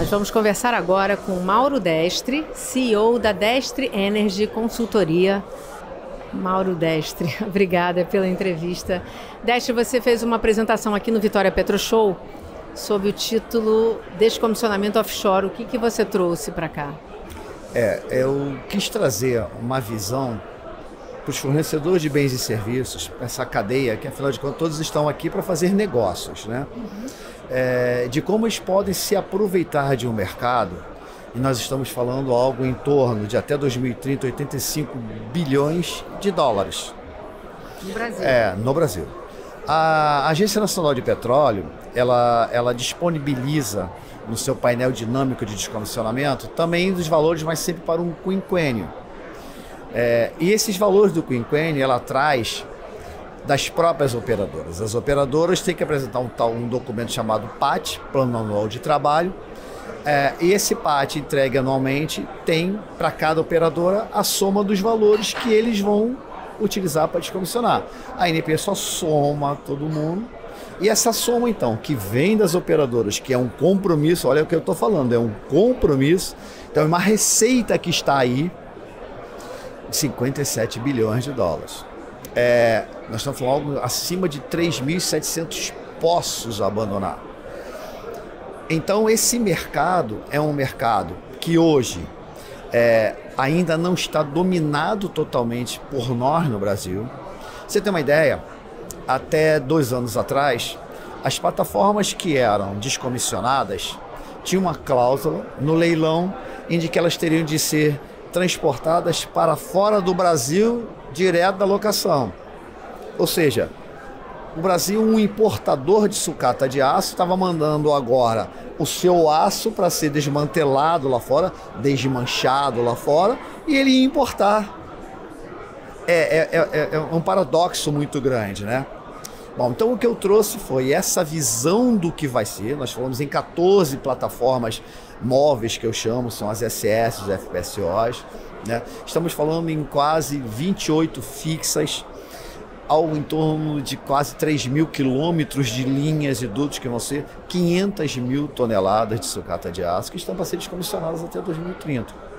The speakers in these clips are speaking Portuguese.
Nós vamos conversar agora com Mauro Destre, CEO da Destre Energy Consultoria. Mauro Destre, obrigada pela entrevista. Destre, você fez uma apresentação aqui no Vitória Petro Show sob o título Descomissionamento Offshore. O que você trouxe para cá? Eu quis trazer uma visão para os fornecedores de bens e serviços, essa cadeia, que afinal de contas todos estão aqui para fazer negócios, né? De como eles podem se aproveitar de um mercado, e nós estamos falando algo em torno de até 2030, 85 bilhões de dólares. No Brasil? No Brasil. A Agência Nacional de Petróleo, ela disponibiliza no seu painel dinâmico de descomissionamento também os valores, mas sempre para um quinquênio. E esses valores do quinquênio ela traz das próprias operadoras. As operadoras têm que apresentar um documento chamado PAT, Plano Anual de Trabalho, e esse PAT entregue anualmente tem para cada operadora a soma dos valores que eles vão utilizar para descomissionar. A ANP só soma todo mundo, e essa soma então, que vem das operadoras, que é um compromisso, olha o que eu estou falando, é um compromisso, então é uma receita que está aí, 57 bilhões de dólares. Nós estamos falando acima de 3.700 poços a abandonar. Então esse mercado é um mercado que hoje ainda não está dominado totalmente por nós no Brasil. Você tem uma ideia? Até 2 anos atrás, as plataformas que eram descomissionadas tinham uma cláusula no leilão em que elas teriam de ser transportadas para fora do Brasil direto da locação. Ou seja, o Brasil, um importador de sucata de aço, estava mandando agora o seu aço para ser desmantelado lá fora, desmanchado lá fora, e ele ia importar. É um paradoxo muito grande, né? Bom, então o que eu trouxe foi essa visão do que vai ser. Nós falamos em 14 plataformas móveis, que eu chamo, são as SS, os FPSOs, né? Estamos falando em quase 28 fixas, algo em torno de quase 3.000 quilômetros de linhas e dutos, que vão ser 500 mil toneladas de sucata de aço, que estão para ser descomissionadas até 2030.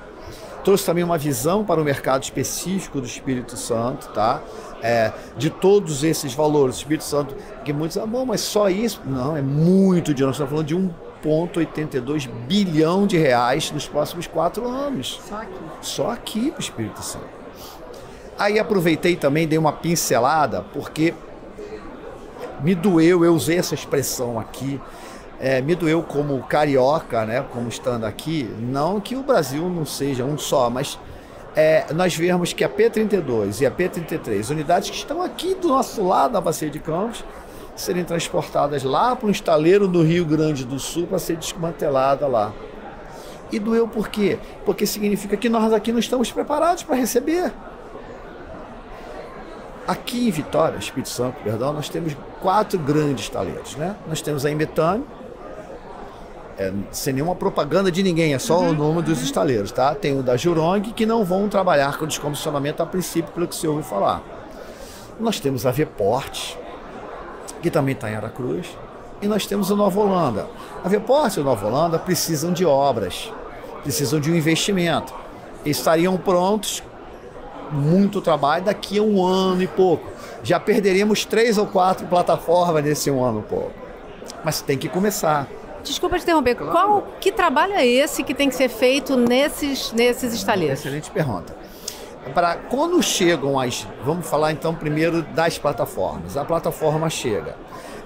Trouxe também uma visão para o mercado específico do Espírito Santo, tá? De todos esses valores. O Espírito Santo, que muitos dizem, bom, mas só isso? Não, é muito dinheiro. Nós estamos falando de 1,82 bilhão de reais nos próximos 4 anos. Só aqui? Só aqui para o Espírito Santo. Aí aproveitei também, dei uma pincelada, porque me doeu, eu usei essa expressão aqui, me doeu como carioca, né, como estando aqui, não que o Brasil não seja um só, mas nós vemos que a P-32 e a P-33, unidades que estão aqui do nosso lado da Bacia de Campos, serem transportadas lá para um estaleiro do Rio Grande do Sul para ser desmantelada lá. E doeu por quê? Porque significa que nós aqui não estamos preparados para receber. Aqui em Vitória, Espírito Santo, perdão, nós temos 4 grandes estaleiros, né? Nós temos a Inmetânia, sem nenhuma propaganda de ninguém, é só o nome dos estaleiros, tá? Tem o da Jurong, que não vão trabalhar com descomissionamento a princípio, pelo que você ouviu falar. Nós temos a Vport, que também está em Aracruz, e nós temos a Nova Holanda. A Vport e a Nova Holanda precisam de obras, precisam de um investimento. E estariam prontos, muito trabalho, daqui a 1 ano e pouco. Já perderemos 3 ou 4 plataformas nesse 1 ano e pouco. Mas tem que começar. Desculpa te interromper, que trabalho é esse que tem que ser feito nesses estaleiros? Excelente pergunta. Quando chegam vamos falar então primeiro das plataformas. A plataforma chega.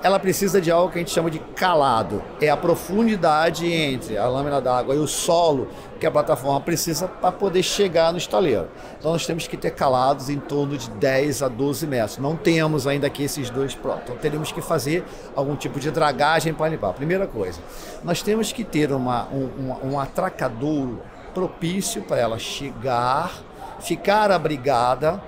Ela precisa de algo que a gente chama de calado. É a profundidade entre a lâmina d'água e o solo que a plataforma precisa para poder chegar no estaleiro. Então nós temos que ter calados em torno de 10 a 12 metros. Não temos ainda aqui esses dois prontos. Então teremos que fazer algum tipo de dragagem para limpar. Primeira coisa, nós temos que ter um atracadouro propício para ela chegar, ficar abrigada,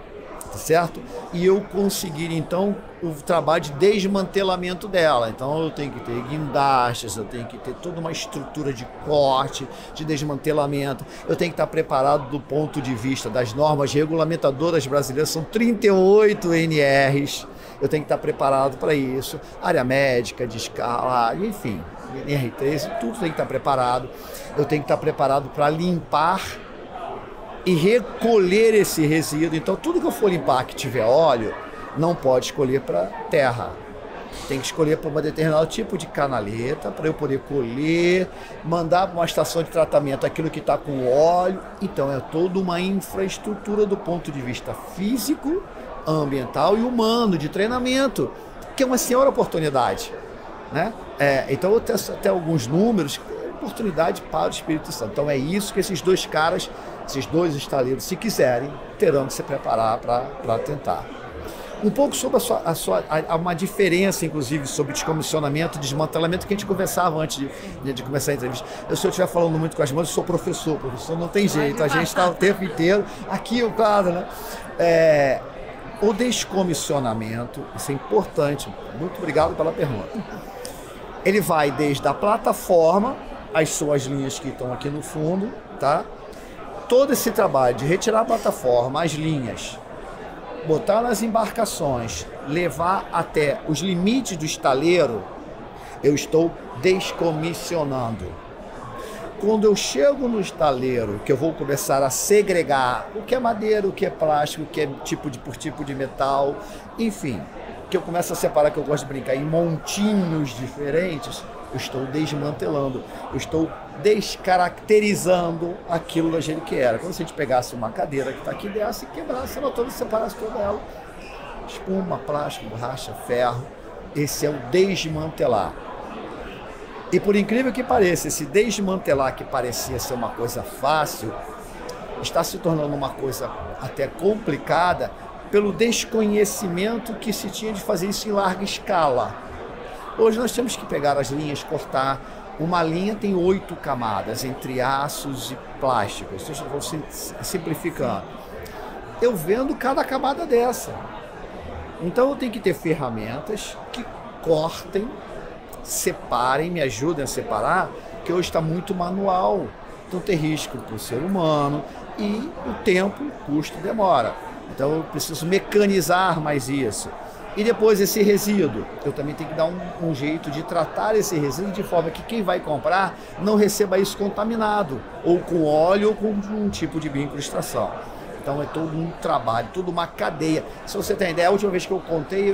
tá certo? E eu conseguir então o trabalho de desmantelamento dela. Então eu tenho que ter guindastes, eu tenho que ter toda uma estrutura de corte, de desmantelamento. Eu tenho que estar preparado do ponto de vista das normas regulamentadoras brasileiras, são 38 NRs. Eu tenho que estar preparado para isso, área médica, de escala, enfim. NR13, tudo tem que estar preparado. Eu tenho que estar preparado para limpar e recolher esse resíduo. Então, tudo que eu for limpar que tiver óleo, não pode escolher para terra. Tem que escolher para um determinado tipo de canaleta, para eu poder colher, mandar para uma estação de tratamento aquilo que está com óleo. Então, é toda uma infraestrutura do ponto de vista físico, ambiental e humano, de treinamento, que é uma senhora oportunidade, né? Então, eu tenho até alguns números, oportunidade para o Espírito Santo. Então, é isso que esses dois caras, esses dois estaleiros, se quiserem, terão que se preparar para tentar. Um pouco sobre uma diferença, inclusive, sobre descomissionamento, desmantelamento, que a gente conversava antes de começar a entrevista. Se eu estiver falando muito com as mãos, eu sou professor não tem jeito, a gente está o tempo inteiro, aqui o quadro, né? O descomissionamento, isso é importante, muito obrigado pela pergunta. Ele vai desde a plataforma, as suas linhas que estão aqui no fundo, tá? Todo esse trabalho de retirar a plataforma, as linhas, botar nas embarcações, levar até os limites do estaleiro, eu estou descomissionando. Quando eu chego no estaleiro, que eu vou começar a segregar o que é madeira, o que é plástico, o que é por tipo de metal, enfim, que eu começo a separar, que eu gosto de brincar em montinhos diferentes, eu estou desmantelando, eu estou descaracterizando aquilo da gente que era. Como se a gente pegasse uma cadeira que está aqui dessa e quebrasse ela toda, separasse toda ela. Espuma, plástico, borracha, ferro. Esse é o desmantelar. E por incrível que pareça, esse desmantelar que parecia ser uma coisa fácil, está se tornando uma coisa até complicada pelo desconhecimento que se tinha de fazer isso em larga escala. Hoje nós temos que pegar as linhas, cortar. Uma linha tem 8 camadas, entre aços e plásticos. Vocês vão simplificando. Eu vendo cada camada dessa. Então eu tenho que ter ferramentas que cortem, separem, me ajudem a separar, que hoje está muito manual. Então tem risco para o ser humano e o tempo, o custo demora. Então eu preciso mecanizar mais isso. E depois esse resíduo, eu também tenho que dar um jeito de tratar esse resíduo de forma que quem vai comprar não receba isso contaminado, ou com óleo ou com um tipo de bioincrustação. Então é todo um trabalho, toda uma cadeia. Se você tem ideia, a última vez que eu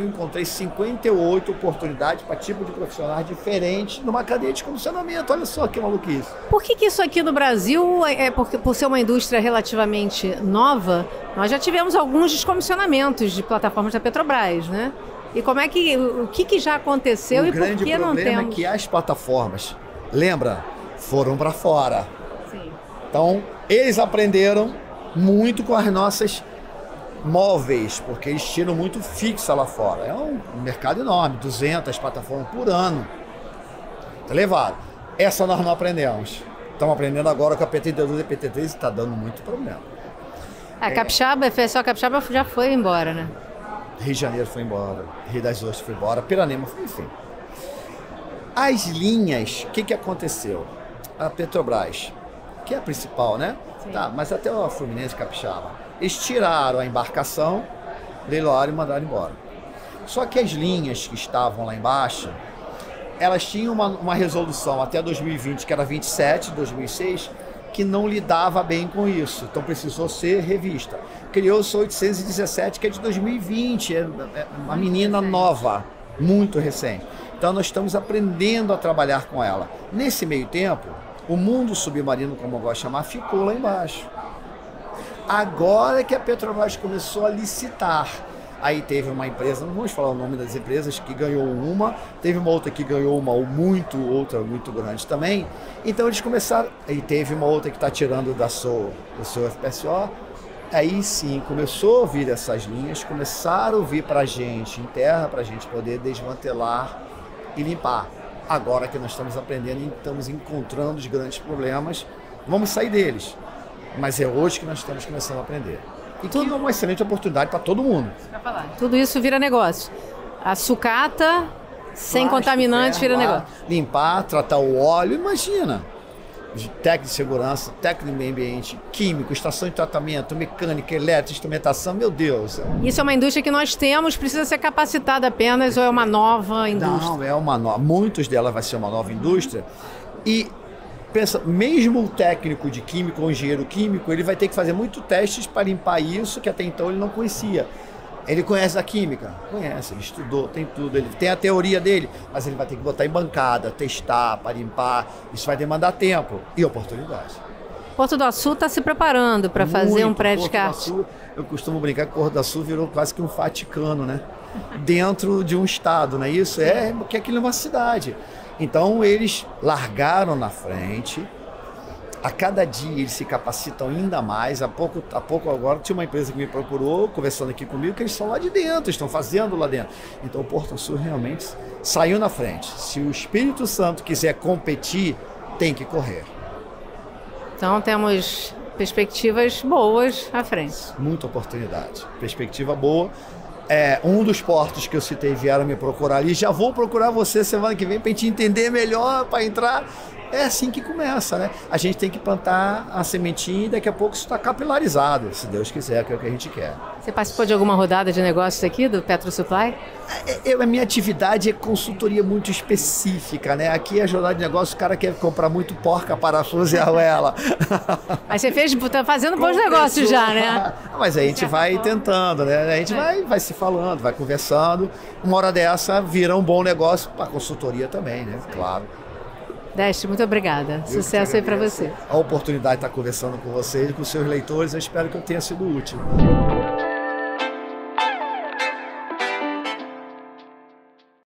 encontrei 58 oportunidades para tipo de profissionais diferentes numa cadeia de comissionamento. Olha só que maluquice. Por que isso aqui no Brasil, porque por ser uma indústria relativamente nova, nós já tivemos alguns descomissionamentos de plataformas da Petrobras, né? E o que já aconteceu e por que não temos? O grande problema é que as plataformas, lembra, foram para fora. Sim. Então, eles aprenderam muito com as nossas móveis, porque eles tiram muito fixa lá fora. É um mercado enorme, 200 plataformas por ano. Tá levado. Essa nós não aprendemos. Estamos aprendendo agora com a PT2 e a PT3 e está dando muito problema. A Capixaba, FSO Capixaba já foi embora, né? Rio de Janeiro foi embora, Rio das Ostras foi embora, Piranema foi, enfim. As linhas, o que aconteceu? A Petrobras, que é a principal, né? Tá, mas até o Fluminense Capixaba, eles tiraram a embarcação, leiloaram e mandaram embora. Só que as linhas que estavam lá embaixo, elas tinham uma resolução até 2020, que era 27 de 2006, que não lidava bem com isso. Então precisou ser revista. Criou-se 817, que é de 2020, é uma menina nova, muito recente. Então nós estamos aprendendo a trabalhar com ela. Nesse meio tempo, o mundo submarino, como eu gosto de chamar, ficou lá embaixo. Agora que a Petrobras começou a licitar. Aí teve uma empresa, não vamos falar o nome das empresas, que ganhou uma, teve uma outra que ganhou outra muito grande também. Então eles começaram, aí teve uma outra que está tirando do seu FPSO. Aí sim, começou a vir essas linhas, começaram a vir para a gente, em terra, para a gente poder desmantelar e limpar. Agora que nós estamos aprendendo e estamos encontrando os grandes problemas, vamos sair deles. Mas é hoje que nós estamos começando a aprender. E que é uma excelente oportunidade para todo mundo. Tudo isso vira negócio. A sucata, sem contaminante, vira negócio. Limpar, tratar o óleo, imagina. técnico de segurança, técnico de meio ambiente, químico, estação de tratamento, mecânica, elétrica, instrumentação, meu Deus. Isso é uma indústria que nós temos, precisa ser capacitada apenas ou é uma nova indústria? Não, é uma nova. Muitos delas vai ser uma nova indústria. E pensa, mesmo o técnico de químico ou engenheiro químico, ele vai ter que fazer muitos testes para limpar isso que até então ele não conhecia. Ele conhece a química? Conhece, ele estudou, tem tudo, ele tem a teoria dele, mas ele vai ter que botar em bancada, testar, para limpar, isso vai demandar tempo e oportunidade. Porto do Açu está se preparando para fazer um prédio de kart. Eu costumo brincar que Porto do Açu virou quase que um Vaticano, né? Dentro de um estado, não é isso? É porque aquilo é uma cidade. Então eles largaram na frente. A cada dia eles se capacitam ainda mais. Há pouco agora tinha uma empresa que me procurou, conversando aqui comigo, que eles estão lá de dentro, estão fazendo lá dentro. Então o Porto do Açu realmente saiu na frente. Se o Espírito Santo quiser competir, tem que correr. Então temos perspectivas boas à frente. Muita oportunidade. Perspectiva boa. Um dos portos que eu citei vieram me procurar ali. Já vou procurar você semana que vem para a gente entender melhor, para entrar. É assim que começa, né? A gente tem que plantar a sementinha e daqui a pouco isso está capilarizado, se Deus quiser, que é o que a gente quer. Você participou de alguma rodada de negócios aqui do Petro Supply? A minha atividade é consultoria muito específica, né? Aqui é jornada de negócios, o cara quer comprar muito porca, parafuso e arruela. Mas você tá fazendo bons negócios já, né? Mas a gente vai tentando, né? A gente vai se falando, vai conversando. Uma hora dessa vira um bom negócio para consultoria também, né? Claro. Destry, muito obrigada. Sucesso aí para você. A oportunidade de estar conversando com vocês, com seus leitores, eu espero que eu tenha sido útil.